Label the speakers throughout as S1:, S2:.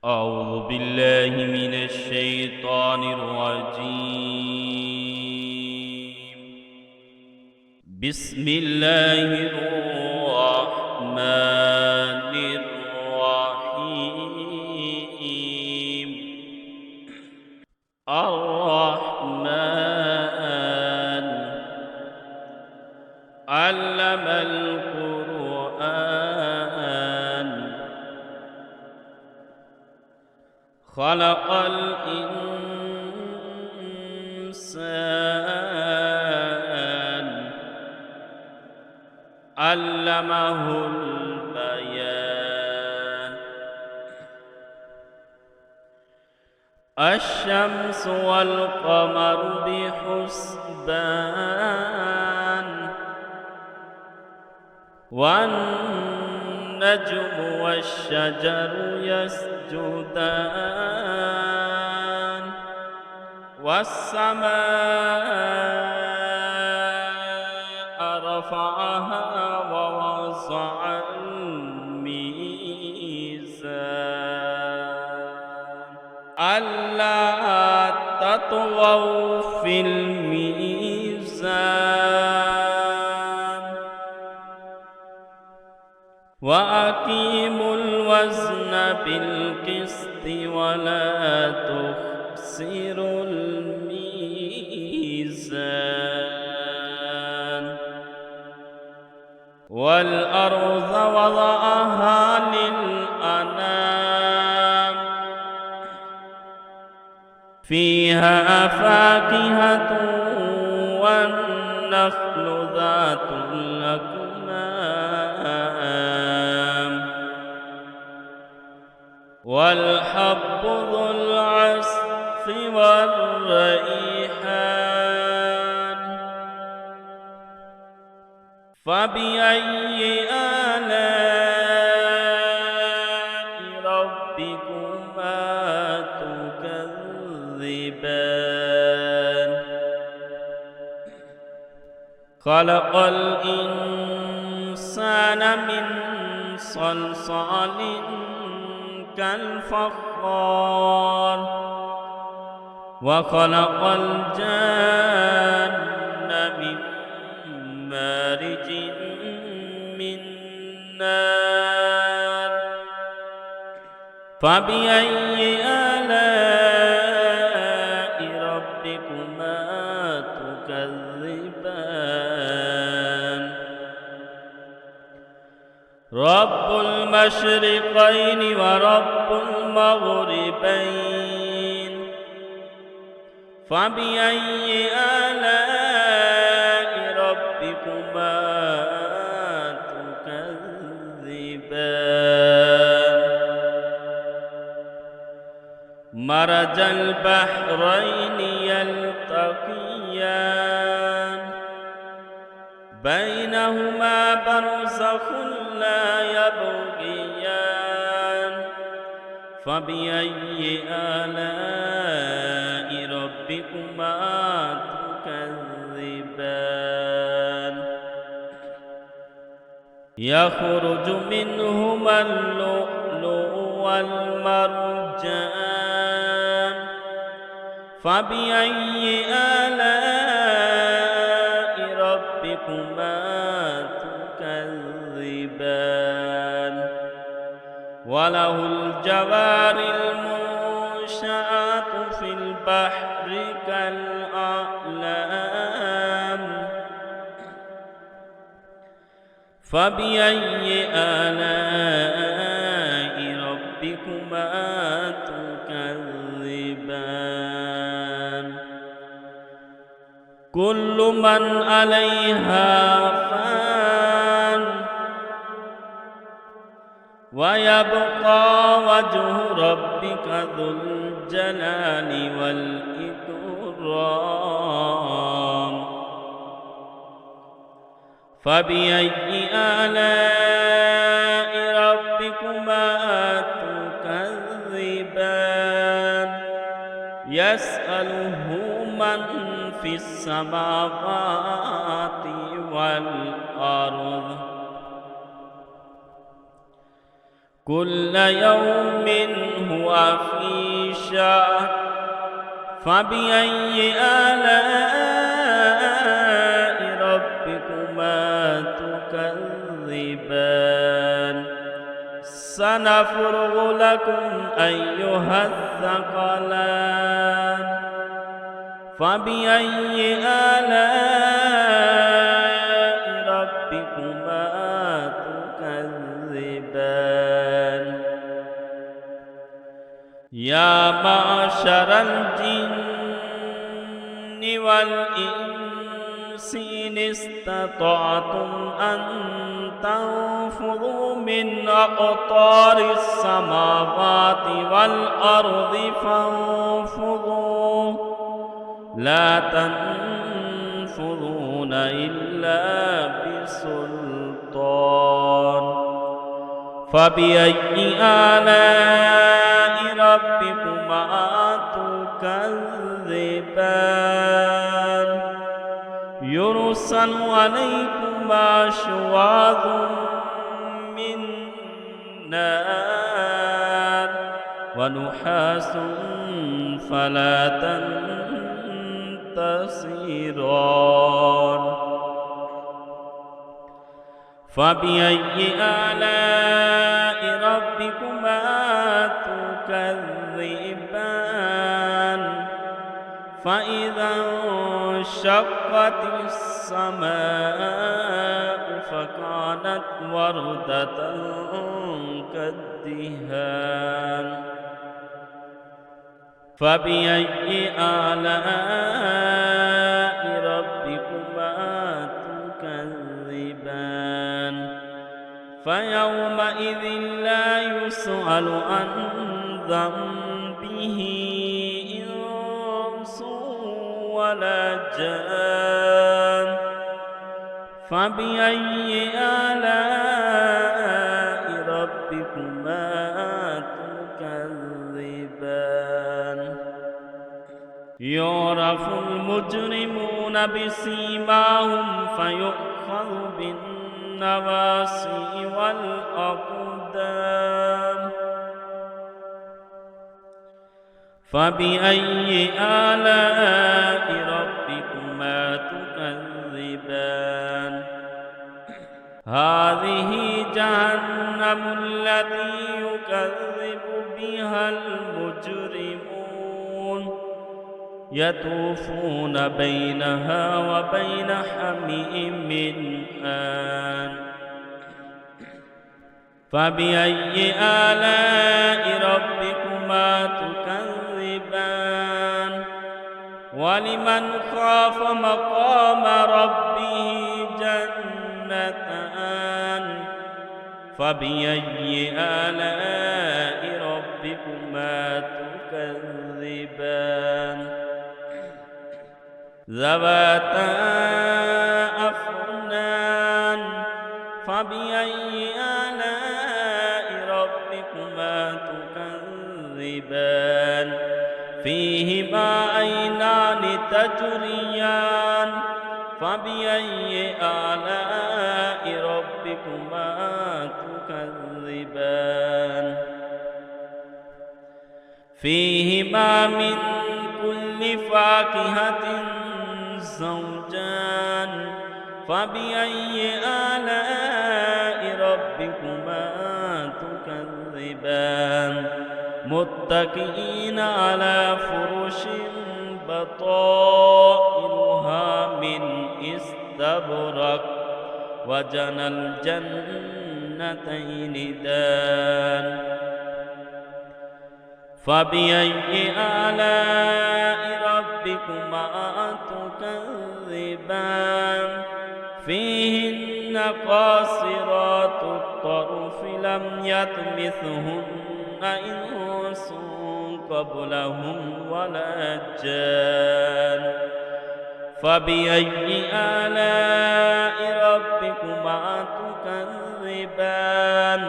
S1: أعوذ بالله من الشيطان الرجيم. بسم الله الرحمن الرحيم. الرحمن علم القرآن خلق الإنسان علمه البيان. الشمس والقمر بحسبان والنجم والشجر يسجدان والسماء رفعها ووضع الميزان ألا تطغوا في الميزان وأقيموا الوزن بالقسط ولا تخسروا الميزان. والأرض وضعها للأنام فيها فاكهة والنخل ذات الأكمام والحب ذو العصف والريحان. فبأي آلاء ربكما تكذبان. خلق الإنسان من صلصال كالفخار وخلق الجان من مارج من نار. فبأي آلاء ربكما تكذبان. رب المشرقين ورب المغربين. فبأي آلاء ربكما تكذبان. مرج البحرين يلتقيان بينهما برزخ لا يبغيان. فبأي آلاء ربكما تكذبان. يخرج منهما اللؤلؤ والمرجان. فبأي آلاء ربكما تكذبان. وله الجوار المنشآت في البحر كالأعلام. فبأي آلاء ربكما تكذبان. كل من عليها فان ويبقى وجه ربك ذو الجلال والإكرام. فبأي آلاء ربكما تكذبان. يسأله من في السماوات والأرض كل يوم هو وفي شهر فبأي آلاء ربكما تكذبان سنفرغ لكم أيها الثقلان فبأي آلاء ربكما تكذبان يا معشر الجن والإنس إن استطعتم أن تنفذوا من أقطار السماوات والأرض فانفذوا لا تنفذون إلا بسلطان فبأي آلاء ربكما تكذبان يرسل عليكما شواظ من نار ونحاس فلا تنتصران فبأي آلاء ربكما تكذبان فإذا انشقت السماء فكانت وردة كالدهان فبأي آلاء ربكما تكذبان فيومئذ لا يسأل عن ذنبه إنس ولا جان فبأي آلاء ربكما تكذبان يعرف المجرمون بسيماهم فيؤخذ بالنواصي والأقدام فبأي آلاء ربكما تكذبان هذه جهنم التي يكذب بها المجرمون يطوفون بينها وبين حميم آن فبأي آلاء ربكما تكذبان ولمن خاف مقام ربه جنتان فبأي آلاء ربكما تكذبان ذواتا أفنان فبأي آلاء ربكما تكذبان فيهما عينان تجريان فبأي آلاء ربكما تكذبان فيهما من كل فاكهة زوجان فبأي آلاء ربكما تكذبان متكئين على فرش بطائنها من استبرق وجنى الجنتين دان فبأي آلاء ربكما تكذبان فيهن قاصرات الطرف لم يطمثهن إنس قبلهم ولا جان فبأي آلاء ربكما تكذبان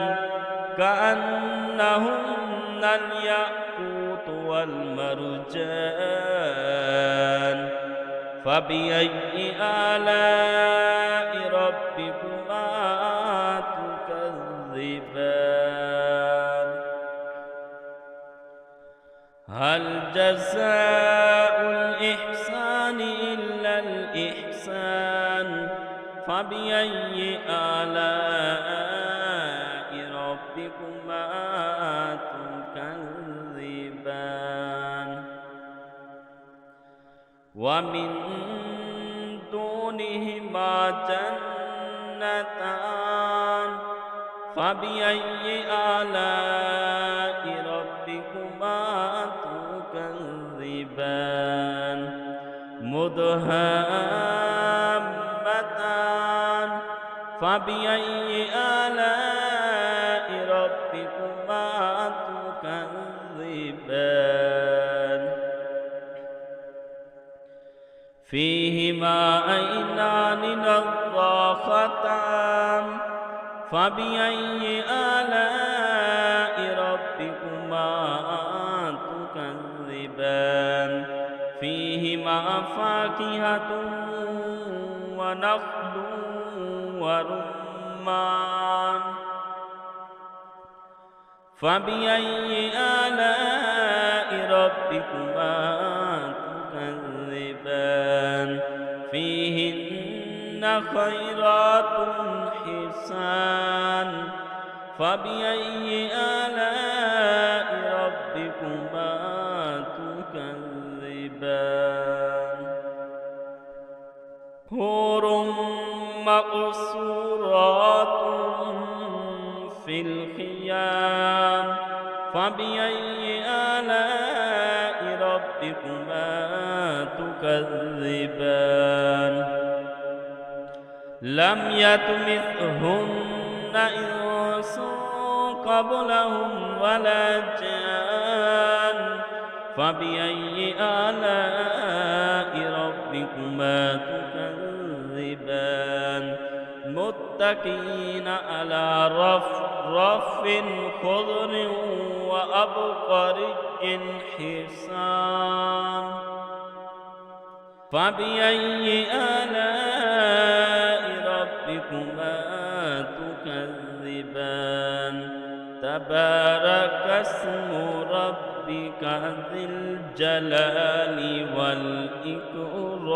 S1: كأنهن الياقوت والمرجان فبأي آلاء ربكما تكذبان هل جزاء الإحسان إلا الإحسان فبأي آلاء ربكما تكذبان ومن دونهما جنتان فبأي آلاء ربكما تكذبان مدهامتان فبأي آلاء ربكما تكذبان فيهما عينان نضاختان فبأي آلاء ربكما تكذبان فيهما فاكهة ونخل ورمان فبأي آلاء ربكما تكذبان فيهن خيرات حسان فبأي آلاء ربكما تكذبان حور مقصورات في الخيام فبأي آلاء ربكما تكذبان لم يطمثهن إنس قبلهم ولا جان فبأي آلاء ربكما تكذبان متكئين على رفرف خضر وأبقري حسان فبأي آلاء ربكما تكذبان تبارك اسم ربك ذي الجلال والإكرام